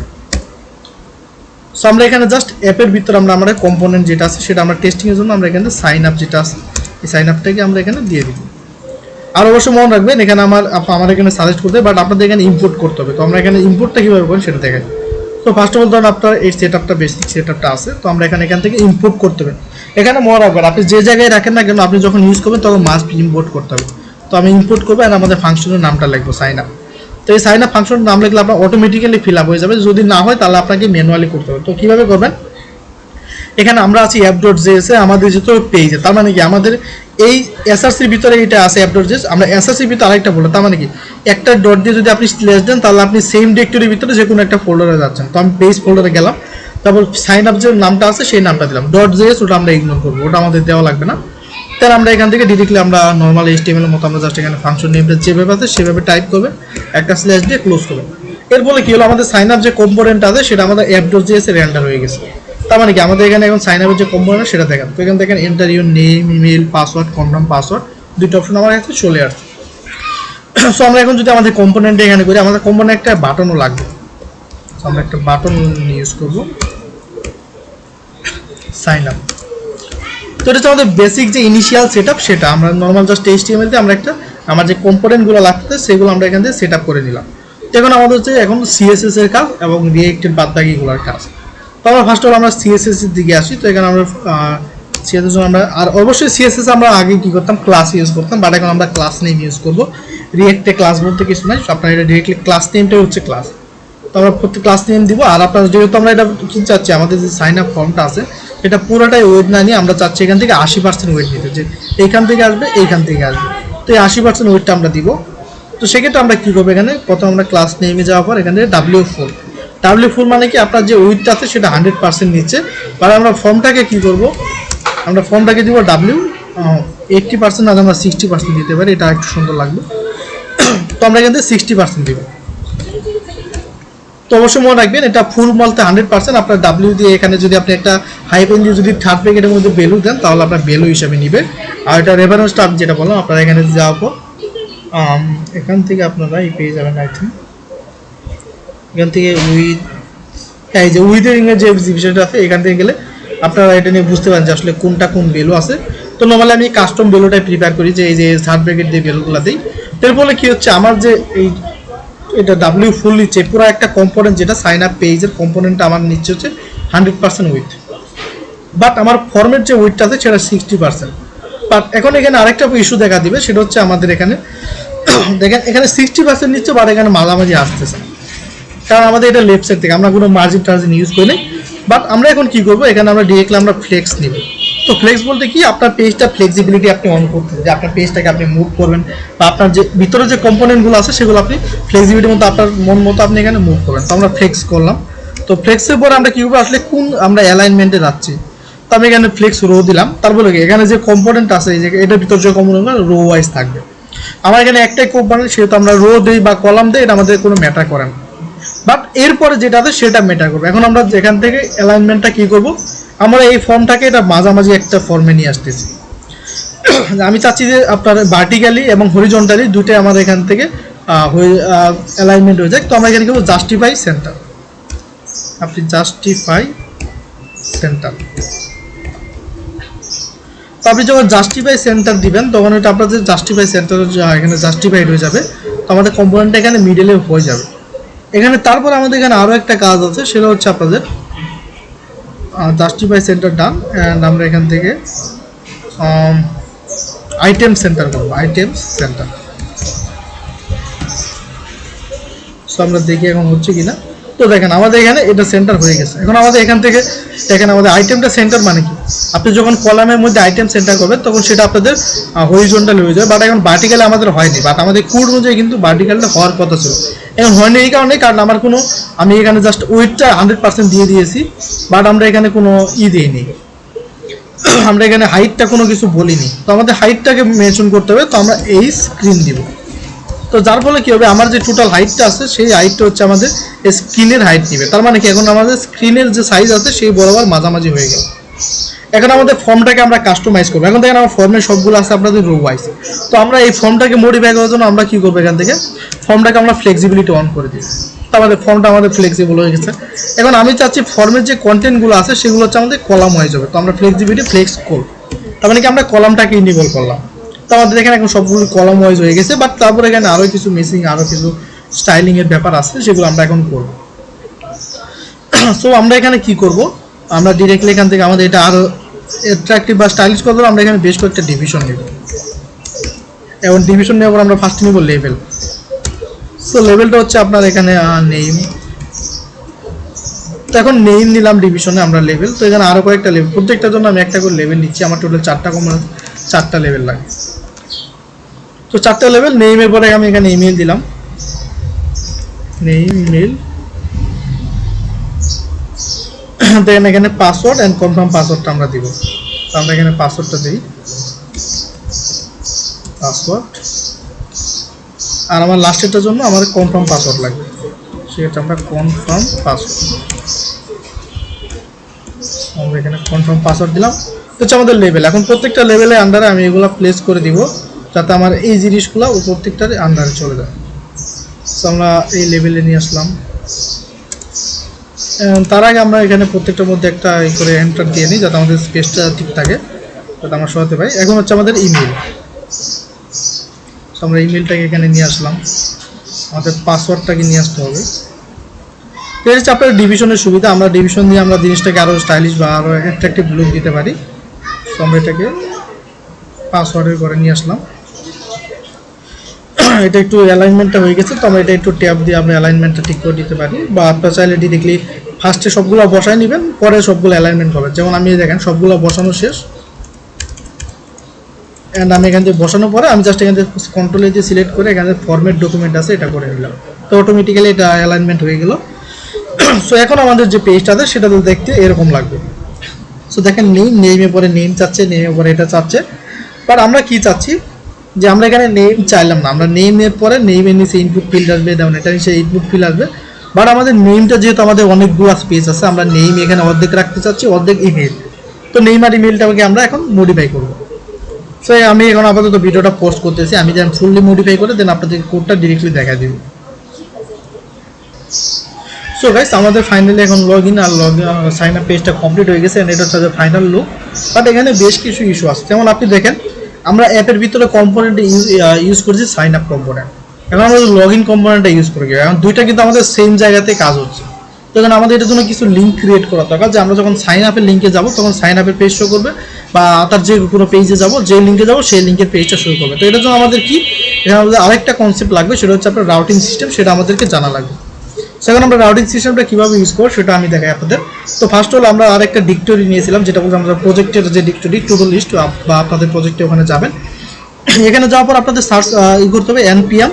সো আমরা এখানে জাস্ট অ্যাপের ভিতরে আমরা আমাদের কম্পোনেন্ট যেটা আছে সেটা আমরা টেস্টিং এর জন্য আমরা এখানে সাইন আপ যেটা আছে এই সাইন আপটাকে আমরা এখানে দিয়ে দিব। আর অবশ্যই মনে রাখবেন এখানে আমার এখানে সাজেস্ট করতে, বাট আপনাদের এখানে ইম্পোর্ট করতে হবে। তো আমরা এখানে ইম্পোর্টটা কীভাবে করি সেটা দেখাই। তো ফার্স্ট অফ অল ধরুন আপনার এই সেটআপটা বেসিক সেটআপটা আছে, তো আমরা এখান থেকে ইম্পোর্ট করতে হবে। এখানে মনে রাখবেন আপনি যে জায়গায় রাখেন না কেন, আপনি যখন ইউজ করবেন তখন মাস্ট ইম্পোর্ট করতে হবে। তো আমি ইম্পোর্ট করবো আর আমাদের ফাংশনের নামটা লিখবো সাইন আপ। তো এই সাইন আপ ফাংশনের নাম লিখলে আপনার অটোমেটিক্যালি ফিল আপ হয়ে যাবে, যদি না হয় তাহলে আপনাকে ম্যানুয়ালি করতে হবে। তো কীভাবে করবেন, এখানে আমরা আছি app.js এ, আমাদের যেহেতু পেজে, তার মানে কি আমাদের এই এসআরসির ভিতরে এটা আছে app.js, আমরা এসআরসির ভিতরে আরেকটা বলবো, তার মানে কি একটা ডট দিয়ে যদি আপনি স্ল্যাশ দেন তাহলে আপনি সেম ডিরেক্টরির ভিতরে যে কোনো একটা ফোল্ডারে যাচ্ছেন। তো আমি পেজ ফোল্ডারে গেলাম, তারপর সাইন আপ যে নামটা আছে সেই নামটা দিলাম, .js ওটা আমরা ইগনোর করবো, ওটা আমাদের দেওয়া লাগবে না। তাহলে আমরা এখান থেকে ডিরেক্টলি আমরা নর্মাল HTML এর মতো আমরা জাস্ট এখানে ফাংশন নেমটা যেভাবে আছে সেভাবে টাইপ করবে, একটা স্ল্যাশ দিয়ে ক্লোজ করবে। এর ফলে কি হলো, আমাদের সাইন আপ যে কম্পোনেন্ট আছে সেটা আমাদের app.js এ রেন্ডার হয়ে গেছে। তার মানে কি আমাদের এখানে এখন সাইন আপের যে কম্পোনেন্ট সেটা দেখেন। তো এখানে দেখেন enter your name, email, password, confirm password, দুটো অপশন আমার কাছে চলে আসছে। সো আমরা এখন যদি আমাদের কম্পোনেন্টে এখানে করি, আমাদের কম্পোনেন্টে একটা বাটনও লাগবে। সো আমরা একটা বাটন ইউজ করব, সাইন আপ। তো এটা হচ্ছে আমাদের বেসিক যে ইনিশিয়াল সেটআপ, সেটা আমরা নর্মাল জাস্ট HTML দিয়ে আমরা একটা আমার যে কম্পোনেন্টগুলো লাগছে সেগুলো আমরা এখান থেকে সেটআপ করে নিলাম। তো এখন আমাদের হচ্ছে এখন CSS এর কাজ এবং রিয়েক্টের বাদবাকিগুলোর কাজ। তো আমরা ফার্স্ট অফ অল আমরা CSS এর দিকে আসি। তো এখানে আমরা CSS আমরা, আর অবশ্যই CSS আমরা আগে কি করতাম, ক্লাস ইউজ করতাম, বাট এখন আমরা ক্লাস নেম ইউজ করব। রিয়েক্টে ক্লাস বলতে কিছু নাই, আপনার এটা ডিরেক্টলি ক্লাস নেমটাই হচ্ছে ক্লাস। তো আমরা প্রত্যেক ক্লাস নেম দিব। আর আপনার যেহেতু আমরা এটা কি চাচ্ছি, আমাদের যে সাইন আপ ফর্মটা আছে এটা পুরোটাই ওয়েট না নিয়ে আমরা চাচ্ছি এখান থেকে 80% ওয়েট নিতে, যে এইখান থেকে আসবে এইখান থেকে আসবে। তো এই 80% ওয়েটটা আমরা দিব। তো সেক্ষেত্রে আমরা কী করবো, এখানে প্রথম আমরা ক্লাস নেমে যাওয়ার পর এখান থেকে W4 মানে কি আপনার যে উইথটা আছে সেটা 100% নিচ্ছে। মানে আমরা ফর্মটাকে কি করব, আমরা ফর্মটাকে দিব W80% না, আমরা 60% দিতে পারি, এটা একটু সুন্দর লাগবে। তো আমরা এখান থেকে 60% দিব। তো অবশ্যই মনে রাখবেন এটা ফুল বলতে 100%। আপনার W দিয়ে এখানে যদি আপনি একটা হাইফেন দিয়ে যদি থার্ড ব্র্যাকেটের মধ্যে ভ্যালু দেন তাহলে আপনার ভ্যালু হিসাবে নিবে। আর এটা রেফারেন্সটা আমি যেটা বললাম, আপনারা এখানে যাওয়ার পর এখান থেকে আপনারা এই পেয়ে যাবেন। আই থিঙ্ক এখান থেকে এই যে উইথের যে বিষয়টা আছে এখান থেকে গেলে আপনারা এটা নিয়ে বুঝতে পারেন যে আসলে কোনটা কোন ভ্যালু আছে। তো নর্মালি আমি কাস্টম ভ্যালুটাই প্রিপেয়ার করি, যে এই যে থার্ড ব্র্যাকেট দিয়ে ভ্যালুগুলো দিই। এর ফলে কী হচ্ছে, আমার যে এটা W ফুল নিচ্ছে পুরো একটা কম্পোনেন্ট, যেটা সাইন আপ পেজের কম্পোনেন্টটা আমার নিচ্ছে হচ্ছে 100% উইথ, বাট আমার ফর্মের যে উইথটা আছে সেটা 60%। বাট এখন এখানে আরেকটা ইস্যু দেখা দিবে, সেটা হচ্ছে আমাদের এখানে দেখেন এখানে 60% নিচ্ছে, বাট এখানে মাঝামাঝি আসতেছে, কারণ আমাদের এটা লেফট সাইড থেকে আমরা কোনো মার্জিন টার্জিন ইউজ করি। বাট আমরা এখন কি করবো, এখানে আমরা ডিরেক্টলি আমরা ফ্লেক্স নিব। তো ফ্লেক্স বলতে কি, আপনার পেজটা ফ্লেক্সিবিলিটি আপনি অন করতে, যে আপনার পেজটাকে আপনি মুভ করবেন বা আপনার যে ভিতরে যে কম্পোনেন্টগুলো আছে সেগুলো আপনি ফ্লেক্সিবিলিটির মতো আপনার মন মতো আপনি এখানে মুভ করবেন। তো আমরা ফ্লেক্স করলাম। তো ফ্লেক্সের পর আমরা কি করবো, আসলে কোন আমরা অ্যালাইনমেন্টে যাচ্ছি। তো আমি এখানে ফ্লেক্স রো দিলাম। তারপরে কি এখানে যে কম্পোনেন্ট আছে এই যে এটার ভিতরে যে কম্পোনেন্টগুলো রো ওয়াইজ থাকবে। আমার এখানে একটাই কম্পোনেন্ট, সেহেতু আমরা রো দিই বা কলাম দিই, এটা আমাদের কোনো ম্যাটার করে না। বাট এরপরে যেটা আছে সেটা ম্যাটার করবে। এখন আমরা এখান থেকে অ্যালাইনমেন্টটা কি করব, আমরা এই ফর্মটাকে এটা মাঝামাঝি একটা ফর্মে নিয়ে আসতেছি। আমি চাচ্ছি যে আপনার ভার্টিক্যালি এবং হরিজন্টালি দুটোই আমাদের এখান থেকে অ্যালাইনমেন্ট হয়ে যায়। তো আমরা এখানে করবো জাস্টিফাই সেন্টার, আপনি জাস্টিফাই সেন্টার। তো আপনি যখন জাস্টিফাই সেন্টার দিবেন তখন এটা আপনাদের জাস্টিফাই সেন্টার এখানে জাস্টিফাইড হয়ে যাবে। তো আমাদের কম্পোনেন্টটা এখানে মিডলে হয়ে যাবে। এখানে তারপর আমাদের এখানে আরও একটা কাজ আছে, সেটা হচ্ছে আপনাদের জাস্টিফাই সেন্টার ডান, অ্যান্ড আমরা এখান থেকে আইটেম সেন্টার করবো, আইটেম সেন্টার। সো আমরা দেখি এখন হচ্ছে কিনা। তো দেখেন আমাদের এখানে এটা সেন্টার হয়ে গেছে। এখন আমাদের এখান থেকে দেখেন আমাদের আইটেমটা সেন্টার মানে কি, আপনি যখন কলামের মধ্যে আইটেম সেন্টার করবেন তখন সেটা আপনাদের হরিজন্টাল হয়ে যাবে। বাট এখন ভার্টিক্যালে আমাদের হয়নি, বাট আমাদের কোড অনুযায়ী কিন্তু ভার্টিক্যালটা হওয়ার কথা ছিল। এখন হয়নি এই কারণে, কারণ আমার কোনো আমি এখানে জাস্ট ওয়েটটা 100% দিয়ে দিয়েছি, বাট আমরা এখানে কোনো দিইনি। আমরা এখানে হাইটটা কোনো কিছু বলিনি, তো আমাদের হাইটটাকে মেনশন করতে হবে। তো আমরা এই স্ক্রিন দিব। তো যার ফলে কি হবে, আমার যে টোটাল হাইটটা আছে সেই হাইটটা হচ্ছে আমাদের স্ক্রিনের হাইট নিবে। তার মানে কি এখন আমাদের স্ক্রিনের যে সাইজ আছে সেই বরাবর মাঝামাঝি হয়ে গেল। এখন আমাদের ফর্মটাকে আমরা কাস্টমাইজ করবো। এখন দেখেন আমার ফর্মের সবগুলো আছে আপনাদের রো ওয়াইজ। তো আমরা এই ফর্মটাকে মডিফাই করার জন্য আমরা কি করবো, এখান থেকে ফর্মটাকে আমরা ফ্লেক্সিবিলিটি অন করে দিই। তো আমাদের ফর্মটা আমাদের ফ্লেক্সিবল হয়ে গেছে। এখন আমি চাচ্ছি ফর্মের যে কন্টেন্টগুলো আছে সেগুলো হচ্ছে আমাদের কলাম ওয়াইজ হবে। তো আমরা ফ্লেক্সিবিলিটি ফ্লেক্স করব, তার মানে কি আমরা কলামটাকে ইনেবল করলাম। তো আমাদের এখানে এখন সবগুলো কলাম ওয়াইজ হয়ে গেছে। বাট তারপর এখানে আরও কিছু মিসিং, আরও কিছু স্টাইলিংয়ের ব্যাপার আছে, সেগুলো আমরা এখন করব। সো আমরা এখানে কি করব, আমরা ডিরেক্টলি এখান থেকে আমাদের এটা আরও অ্যাট্রাকটিভ বা স্টাইলিশ করবো। আমরা এখানে বেশ কয়েকটা ডিভিশন নেব, এবং ডিভিশন নেওয়ার পর আমরা ফার্স্টে নেব লেভেল। সো লেভেলটা হচ্ছে আপনার এখানে নেম। তো এখন নেম নিলাম ডিভিশনে আমরা লেভেল। তো এখানে আরও কয়েকটা লেভেল, প্রত্যেকটার জন্য আমি একটা করে লেভেল নিচ্ছি। আমার টোটাল 4টা লেভেল লাগে। তো 4টা লেভেল। নেমের পরে আমি এখানে ইমেল দিলাম, নেম ইমেল। দেন এখানে পাসওয়ার্ড অ্যান্ড কনফার্ম পাসওয়ার্ডটা আমরা দিব। তো আমরা এখানে পাসওয়ার্ডটা দিই, পাসওয়ার্ড। আর আমার লাস্টেরটার জন্য আমার কনফার্ম পাসওয়ার্ড লাগবে, সেটা আমরা কনফার্ম পাসওয়ার্ড। আমরা এখানে কনফার্ম পাসওয়ার্ড দিলাম। তো হচ্ছে আমাদের লেভেল। এখন প্রত্যেকটা লেভেলের আন্ডারে আমি এগুলো প্লেস করে দিব, যাতে আমার এই জিনিসগুলো প্রত্যেকটার আন্ডারে চলে যায়। তো আমরা এই লেভেলে নিয়ে আসলাম। তার আগে আমরা এখানে প্রত্যেকটার মধ্যে একটা এই করে এন্টার দিয়ে নিই, যাতে আমাদের স্পেসটা ঠিক থাকে, যাতে আমরা সরাতে পারি। এখন হচ্ছে আমাদের ইমেল। তো আমরা ইমেলটাকে এখানে নিয়ে আসলাম, আমাদের পাসওয়ার্ডটাকে নিয়ে আসতে হবে। তো এটা হচ্ছে আপনার ডিভিশনের সুবিধা। আমরা ডিভিশন দিয়ে আমরা জিনিসটাকে আরও স্টাইলিশ বা আরও অ্যাট্রাকটিভ লুক দিতে পারি। তো আমরা এটাকে পাসওয়ার্ডের করে নিয়ে আসলাম। এটা একটু অ্যালাইনমেন্টটা হয়ে গেছে, তো আমরা এটা একটু ট্যাব দিয়ে আমরা অ্যালাইনমেন্টটা ঠিক করে দিতে পারি। বা আপনার চাইলে ডিরেক্টলি ফার্স্টে সবগুলো বসায় নেবেন, পরে সবগুলো অ্যালাইনমেন্ট করবেন। যেমন আমি দেখেন সবগুলো বসানো শেষ, অ্যান্ড আমি এখান থেকে বসানোর পরে আমি জাস্ট এখান থেকে কন্ট্রোলে দিয়ে সিলেক্ট করে এখানে ফরম্যাট ডকুমেন্ট আছে এটা করে নিলাম। তো অটোমেটিক্যালি এটা অ্যালাইনমেন্ট হয়ে গেল। সো এখন আমাদের যে পেজটা আছে সেটা তো দেখতে এরকম লাগবে। সো দেখেন নেমের পরে নেম চাচ্ছে, নেমের পরে এটা চাচ্ছে। বাট আমরা কি চাচ্ছি, যে আমরা এখানে নেম চাইলাম না। আমরা নেমের পরে নেমের নিচে ইনপুট ফিল্ড আসবে, যেমন এটা নিচে ইনপুট ফিল্ড আসবে। বাট আমাদের নেমটা যেহেতু আমাদের অনেকগুলো স্পেস আছে, আমরা নেম এখানে অর্ধেক রাখতে চাচ্ছি, অর্ধেক ইমেল। তো নেম আর ইমেলটাকে আমরা এখন মডিফাই করবো। সো আমি এখন আপাতত ভিডিওটা পোস্ট করতেছি। আমি যেন ফুললি মডিফাই করে দেন আপনাদের কোডটা ডিরেক্টলি দেখা দিব। সো গাইস, আমাদের ফাইনালি এখন লগ ইন আর সাইন আপ পেজটা কমপ্লিট হয়ে গেছে। এটা হচ্ছে ফাইনাল লুক। বাট এখানে বেশ কিছু ইস্যু আছে। যেমন আপনি দেখেন আমরা অ্যাপের ভিতরে কম্পোনেন্ট ইউজ করছি সাইন আপ কম্পোনেন্ট। এখন আমাদের লগ ইন কম্পোনেন্টটা ইউজ করে গেছে। এখন দুইটা কিন্তু আমাদের সেম জায়গাতে কাজ হচ্ছে। তো এখন আমাদের এটার জন্য কিছু লিঙ্ক ক্রিয়েট করা দরকার, যে আমরা যখন সাইন আপের লিঙ্কে যাবো তখন সাইন আপের পেজ শো করবে, বা তার যে কোনো পেজে যাবো, যে লিঙ্কে যাবো সেই লিঙ্কের পেজটা শো করবে। তো এটার জন্য আমাদের কি, এখানে আমাদের আরেকটা কনসেপ্ট লাগবে, সেটা হচ্ছে আপনার রাউটিং সিস্টেম। সেটা আমাদেরকে জানা লাগবে। সেখানে আমরা রাউটিং সিস্টেমটা কীভাবে ইউজ করবো সেটা আমি দেখাই আপনাদের। তো ফার্স্ট হল আমরা আরেকটা ডিক্টরি নিয়েছিলাম, যেটা বলতে আমরা প্রজেক্টের যে ডিক্টরি টু ডু লিস্ট, বা আপনাদের প্রজেক্টে ওখানে যাবেন। এখানে যাওয়ার পর আপনাদের সার্চ করতে হবে npm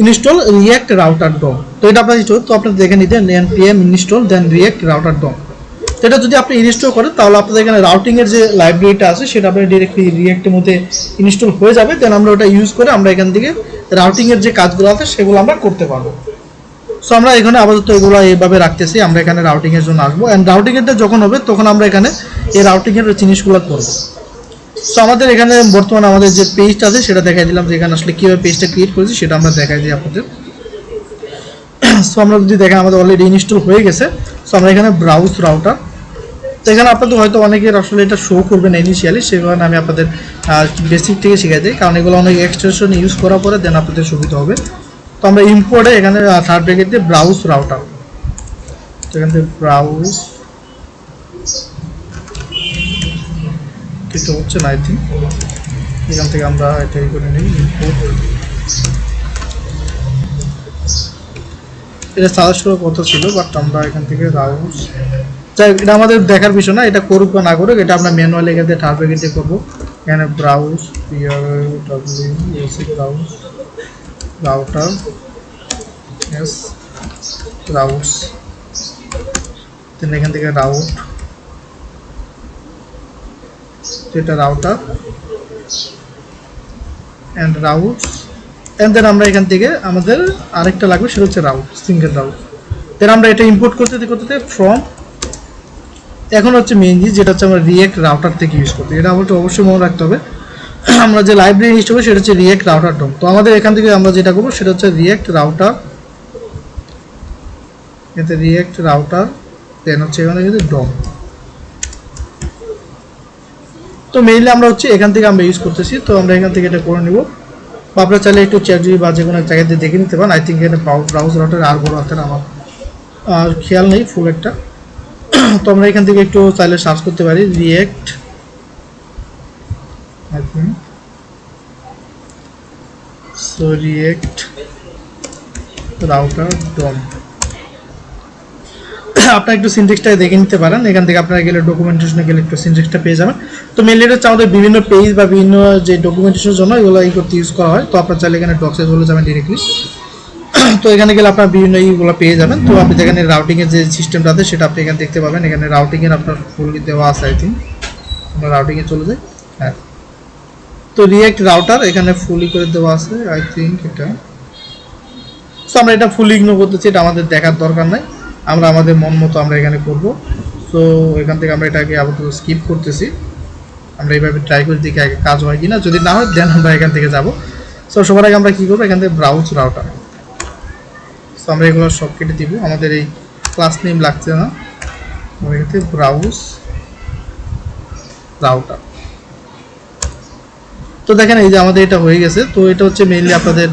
ইনস্টল রিয়াক্ট রাউটার ডম। তো এটা আপনার তো আপনাদের দেখে নিতে npm ইনস্টল দেন রিয়াক্ট রাউটার ডম। তো এটা যদি আপনি ইনস্টল করেন তাহলে আপনাদের এখানে রাউটিংয়ের যে লাইব্রেরিটা আছে সেটা আপনার ডিরেক্টলি রিয়াক্টের মধ্যে ইনস্টল হয়ে যাবে। দেন আমরা ওটা ইউজ করে আমরা এখান থেকে রাউটিংয়ের যে কাজগুলো আছে সেগুলো আমরা করতে পারবো। সো আমরা এখানে আপাতত এগুলো এইভাবে রাখতেছি। আমরা এখানে রাউটিংয়ের জন্য আসবো, অ্যান্ড রাউটিংয়েরটা যখন হবে তখন আমরা এখানে এই রাউটিংয়ের জিনিসগুলো করবো। সো আমাদের এখানে বর্তমানে আমাদের যে পেজটা আছে সেটা দেখাই দিলাম, যে এখানে আসলে কীভাবে পেজটা ক্রিয়েট করেছি সেটা আমরা দেখাই দিই আপনাদের। সো আমরা যদি দেখেন আমাদের অলরেডি ইনস্টল হয়ে গেছে। সো আমরা এখানে ব্রাউজ রাউটার। তো এখানে আপনাদের হয়তো অনেকের আসলে এটা শো করবে না ইনিশিয়ালি, সেই কারণে আমি আপনাদের বেসিক থেকে শিখাই দিই, কারণ এগুলো অনেক এক্সটেনশন ইউজ করার পরে দেন আপনাদের সুবিধা হবে। তো আমরা ইম্পোর্টে এখানে থার্ড ব্র্যাকেট দিয়ে ব্রাউজ রাউটার, তো এখান থেকে ব্রাউজ কিছু হচ্ছে না, আই থিঙ্ক এখান থেকে আমরা এটাই করে নিই ইম্পোর্ট। এটা সাজেস্ট করার কথা ছিল, বাট আমরা এখান থেকে ব্রাউজ, যাই এটা আমাদের দেখার বিষয় না, এটা করুক বা না করুক, এটা আমরা ম্যানুয়ালি এখান থেকে থার্ড ব্র্যাকেট দিয়ে করবো। এখানে browse browse router as route, then এখান থেকে রাউট যেটা router and routes, and then আমরা এখান থেকে আমাদের আরেকটা লাগবে, সেটা হচ্ছে রাউট, সিঙ্গেল রাউট। দেন আমরা এটা ইম্পোর্ট করতে ফ্রম, এখন হচ্ছে মেইন জিনিস যেটা হচ্ছে আমরা রিয়েক্ট রাউটার থেকে ইউজ করতে, এটা আমাদের অবশ্যই মনে রাখতে হবে। আমরা যে লাইব্রেরি ইউজ করবো সেটা হচ্ছে রিয়েক্ট রাউটার ডম। তো আমাদের এখান থেকে আমরা যেটা করবো সেটা হচ্ছে রিয়েক্ট রাউটার, এতে রিয়েক্ট রাউটার, দেন হচ্ছে এখানে কিন্তু ডম। তো মেইনলি আমরা হচ্ছে এখান থেকে আমরা ইউজ করতেছি, তো আমরা এখান থেকে এটা করে নিব। বা আপনারা চাইলে একটু চ্যাটজি বা যে কোনো এক জায়গাতে দেখে নিতে পারেন। আই থিঙ্ক এটা ব্রাউজ রাউটার আর বড় হাতের আমার আর খেয়াল নেই ফুল একটা। তো আমরা এখান থেকে একটু চাইলে সার্চ করতে পারি React, I think so React router DOM. আপনারা একটু সিনট্যাক্সটা দেখে নিতে পারেন, এখান থেকে আপনারা গেলে ডকুমেন্টেশনে গেলে একটু সিনট্যাক্সটা পেয়ে যাবেন। তো মেনলি এটা হচ্ছে আমাদের বিভিন্ন পেজ বা বিভিন্ন যে ডকুমেন্টেশনের জন্য এগুলো করতে ইউজ করা হয়। তো আপনারা চাইলে এখানে ডক্সে চলে যাবেন ডিরেক্টলি। তো এখানে গেলে আপনার বিভিন্ন এইগুলো পেয়ে যাবেন। তো আপনি এখানে রাউটিংয়ের যে সিস্টেমটা আছে সেটা আপনি এখানে দেখতে পাবেন। এখানে রাউটিংয়ের আপনার ফুললি দেওয়া আছে, আই থিঙ্ক আমরা রাউটিংয়ে চলে যাই। হ্যাঁ, তো রিয়েক্ট রাউটার এখানে ফুলি করে দেওয়া আছে, আই থিঙ্ক এটা। সো আমরা এটা ফুলি ইগনোর করতেছি, এটা আমাদের দেখার দরকার নাই, আমরা আমাদের মন মতো আমরা এখানে করব। সো এখান থেকে আমরা এটাকে আপাতত স্কিপ করতেছি। আমরা এইভাবে ট্রাই করে দেখি আগে কাজ হয় কিনা, যদি না হয় দেন আমরা এখান থেকে যাব। সো সবার আগে আমরা কী করবো, এখান থেকে ব্রাউজ রাউটার। সো আমরা এগুলো সব কেটে দিব, আমাদের এই ক্লাস নেম লাগছে না, আমরা এখান থেকে ব্রাউজ রাউটার। তো দেখেন এই যে আমাদের এটা হয়ে গেছে। তো এটা হচ্ছে মেইনলি আপনাদের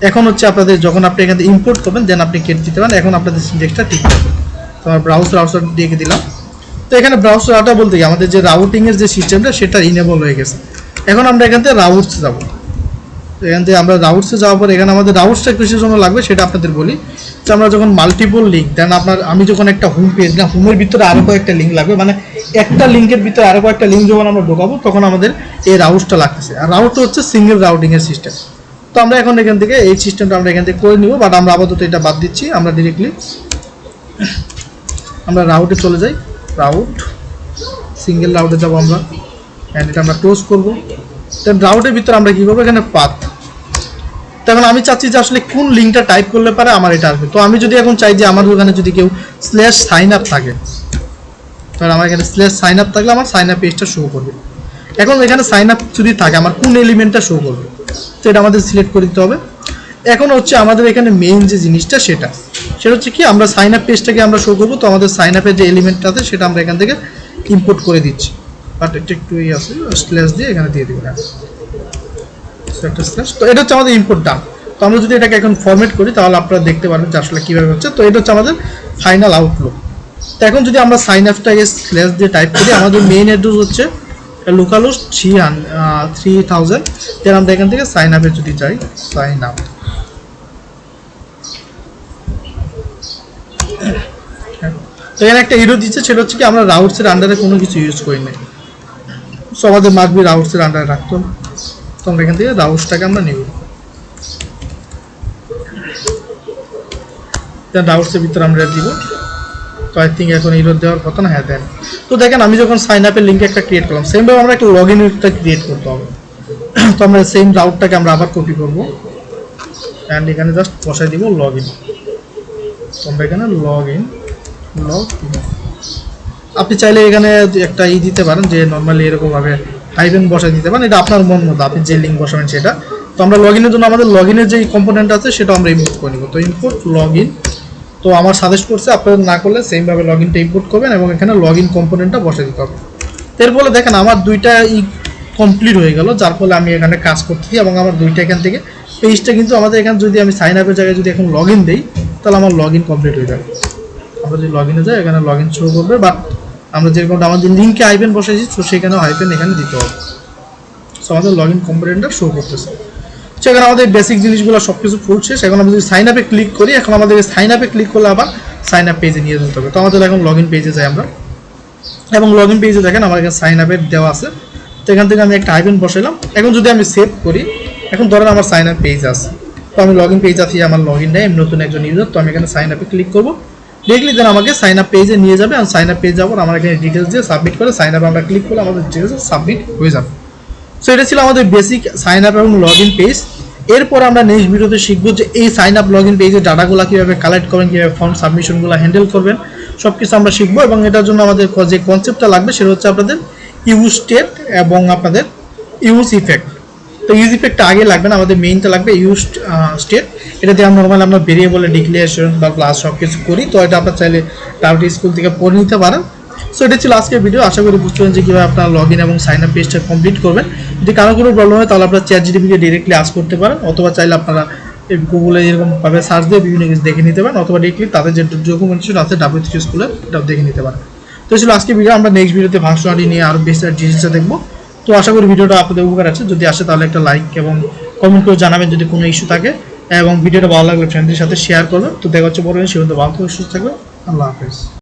এখন হচ্ছে আপনাদের যখন আপনি এখান থেকে ইম্পোর্ট করবেন দেন আপনি কেটে দিতে পারেন। এখন আপনাদের সিনট্যাক্সটা ঠিক আছে। তো আমরা ব্রাউজ রাউটার দিয়ে দিলাম। তো এখানে ব্রাউজ রাউটার বলতে কি আমাদের যে রাউটিংয়ের যে সিস্টেমটা সেটা ইনেবল হয়ে গেছে। এখন আমরা এখান থেকে রাউটসে যাবো। এখান থেকে আমরা রাউটসে যাওয়ার পর এখানে আমাদের রাউটসটা কিসের জন্য লাগবে সেটা আপনাদের বলি। তো আমরা যখন মাল্টিপল লিঙ্ক দেন আমি যখন একটা হোম পেজ না, হোমের ভিতরে আরও কয়েকটা লিঙ্ক লাগবে, মানে একটা লিঙ্কের ভিতরে আরও কয়েকটা লিঙ্ক যখন আমরা ঢোকাবো তখন আমাদের এই রাউটসটা লাগতেছে। আর রাউটটা হচ্ছে সিঙ্গেল রাউটিংয়ের সিস্টেম। তো আমরা এখন এখান থেকে এই সিস্টেমটা আমরা এখান থেকে করে নিব, বাট আমরা আপাতত এটা বাদ দিচ্ছি। আমরা ডিরেক্টলি আমরা রাউটে চলে যাই, রাউট সিঙ্গেল রাউটে যাবো আমরা, অ্যান্ড এটা আমরা ক্লোজ করবো। দেন রাউটের ভিতরে আমরা কী করবো, এখানে পাথ। তখন আমি চাচ্ছি যে আসলে কোন লিঙ্কটা টাইপ করলে পারে আমার এটা আসবে। তো আমি যদি এখন চাই যে আমার ওখানে যদি কেউ /sign up থাকে, তাহলে আমার এখানে /sign up থাকলে আমার সাইন আপ পেজটা শো করবে। এখন এখানে সাইন আপ যদি থাকে আমার কোন এলিমেন্টটা শো করবে, তো এটা আমাদের সিলেক্ট করে দিতে হবে। এখন হচ্ছে আমাদের এখানে মেইন যে জিনিসটা সেটা হচ্ছে কি, আমরা সাইন আপ পেজটাকে আমরা শো করবো। তো আমাদের সাইন আপের যে এলিমেন্টটা আছে সেটা আমরা এখান থেকে ইম্পোর্ট করে দিচ্ছি, বাট এটা একটু এই আছে স্ল্যাশ দিয়ে এখানে দিয়ে দিব। হ্যাঁ, একটা স্ল্যাশ। তো এটা হচ্ছে আমাদের ইম্পোর্ট ডান। তো আমরা যদি এটাকে এখন ফরম্যাট করি তাহলে আপনারা দেখতে পারবেন যে আসলে কীভাবে হচ্ছে। তো এটা হচ্ছে আমাদের ফাইনাল আউটলুক। তো এখন যদি আমরা সাইন আপটাকে স্ল্যাশ দিয়ে টাইপ করি, আমাদের মেইন অ্যাড্রেস হচ্ছে লোকালহোস্ট 3000। দেন আমরা এখান থেকে সাইন আপে যদি যাই, সাইন আপ, এখানে একটা এরর দিচ্ছে, সেটা হচ্ছে কি আমরা রাউটসের আন্ডারে কোনো কিছু ইউজ করি নাই। সো আমাদের মাগবি রাউটসের আন্ডারে রাখতে হবে। তো আমরা এখান থেকে রাউটসটাকে আমরা নিব, দেন রাউটসের ভিতরে আমরা দিব। তো আই থিঙ্ক এখন এরর দেওয়ার কথা না। হ্যাঁ দেন। তো দেখেন আমি যখন সাইন আপের লিঙ্কে একটা ক্রিয়েট করলাম, সেমভাবে আমরা একটা লগ ইনটা ক্রিয়েট করতে হবে। তো আমরা সেম রাউটটাকে আমরা আবার কপি করবো, অ্যান্ড এখানে জাস্ট বসাই দিব লগ ইন। তো আমরা এখানে লগ ইন। আপনি চাইলে এখানে একটা দিতে পারেন যে নর্মালি এরকমভাবে হাইফেন বসাই দিতে পারেন, এটা আপনার মন মতো আপনি যে লিঙ্ক বসাবেন সেটা। তো আমরা লগ ইনের জন্য আমাদের লগ ইনের যে কম্পোনেন্ট আছে সেটা আমরা ইম্পোর্ট করে নিব। তো ইম্পোর্ট লগ ইন। তো আমার সাজেস্ট করছে আপনারা না করলে সেমভাবে লগ ইনটা ইম্পোর্ট করবেন এবং এখানে লগ ইন কম্পোনেন্টটা বসে দিতে হবে। এর ফলে দেখেন আমার দুইটা কমপ্লিট হয়ে গেল, যার ফলে আমি এখানে কাজ করতেছি এবং আমার দুইটা এখান থেকে পেজটা কিন্তু আমাদের এখানে যদি আমি সাইন আপের জায়গায় যদি এখন লগ ইন দিই তাহলে আমার লগ ইন কমপ্লিট হয়ে যাবে। আমরা যদি লগ ইনে যাই এখানে লগ ইন শো করবে, বাট আমরা যেরকম আমাদের লিঙ্কে হাইফেন বসাইছি তো সেখানেও হাইফেন এখানে দিতে হবে। সো আমাদের লগ ইন কম্পোনেন্টটা শো করতেছে। সেখানে আমাদের বেসিক জিনিসগুলো সব কিছু ফুল শেষ। এখন আমরা যদি সাইন আপে ক্লিক করি, এখন আমাদের সাইন আপে ক্লিক করলে আবার সাইন আপ পেজে নিয়ে যেতে হবে। তো আমাদের এখন লগ ইন পেজে যাই আমরা, এবং লগ ইন পেজে দেখেন আমার এখানে সাইন আপের দেওয়া আছে। তো এখান থেকে আমি একটা হাইফেন বসাইলাম। এখন যদি আমি সেভ করি, এখন ধরেন আমার সাইন আপ পেজ আছে, তো আমি লগ ইন পেজ আছি, আমার লগ ইন নেই, আমি নতুন একজন ইউজার। তো আমি এখানে সাইন আপে ক্লিক করবো, ডিরেক্টলি দেন আমাকে সাইন আপ পেজে নিয়ে যাবে। আর সাইন আপ পেজ যাবো, আমার এখানে ডিটেলস দিয়ে সাবমিট করে সাইন আপ আমরা ক্লিক করলে আমাদের ডিটেলস সাবমিট হয়ে যাবে। সো এটা ছিল আমাদের বেসিক সাইন আপ এবং লগ ইন পেজ। এরপর আমরা নেক্সট ভিডিওতে শিখবো যে এই সাইন আপ লগ ইন পেজের ডাটাগুলো কীভাবে কালেক্ট করবেন, কীভাবে ফর্ম সাবমিশনগুলো হ্যান্ডেল করবেন, সব কিছু আমরা শিখবো। এবং এটার জন্য আমাদের যে কনসেপ্টটা লাগবে সেটা হচ্ছে আপনাদের ইউজ স্টেট এবং আপনাদের ইউজ ইফেক্ট। তো ইউজ ইফেক্টটা আগে লাগবে না, আমাদের মেইনটা লাগবে ইউজ স্টেট। এটা দিয়ে আমরা নর্মালি আমরা ভেরিয়েবলে ডিক্লিয়ারেশন বা প্লাস সব কিছু করি। তো এটা আপনার চাইলে টার্গেট স্কুল থেকে পড়ে নিতে পারেন। সো এটা ছিল আজকের ভিডিও। আশা করি বুঝতে পারেন যে কীভাবে আপনার লগ ইন এবং সাইন আপ পেজটা কমপ্লিট করবেন। যদি কারো কোনো প্রবলেম হয় তাহলে আপনারা চ্যাটজিপিটিকে ডিরেক্টলি আস্ক করতে পারেন, অথবা চাইলে আপনারা গুগলে এরকমভাবে সার্চ দিয়ে বিভিন্ন কিছু দেখে নিতে পারেন, অথবা ডিরেক্টলি তাদের যে ডকুমেন্টেশন আছে W3 স্কুলের এটাও দেখে নিতে পারেন। তো ছিল আজকের ভিডিও। আমরা নেক্সট ভিডিওতে ভার্চুয়ালি নিয়ে আরও বেশি ডিটেলসে দেখবো। তো আশা করি ভিডিওটা আপনাদের উপকার আছে। যদি আসে তাহলে একটা লাইক এবং কমেন্ট করে জানাবেন যদি কোনো ইস্যু থাকে, এবং ভিডিওটা ভালো লাগলে ফ্রেন্ডদের সাথে শেয়ার করবেন। তো দেখা হচ্ছে পরে, সে পর্যন্ত ভালো থাকবেন, সুস্থ থাকবেন। আল্লাহ হাফেজ।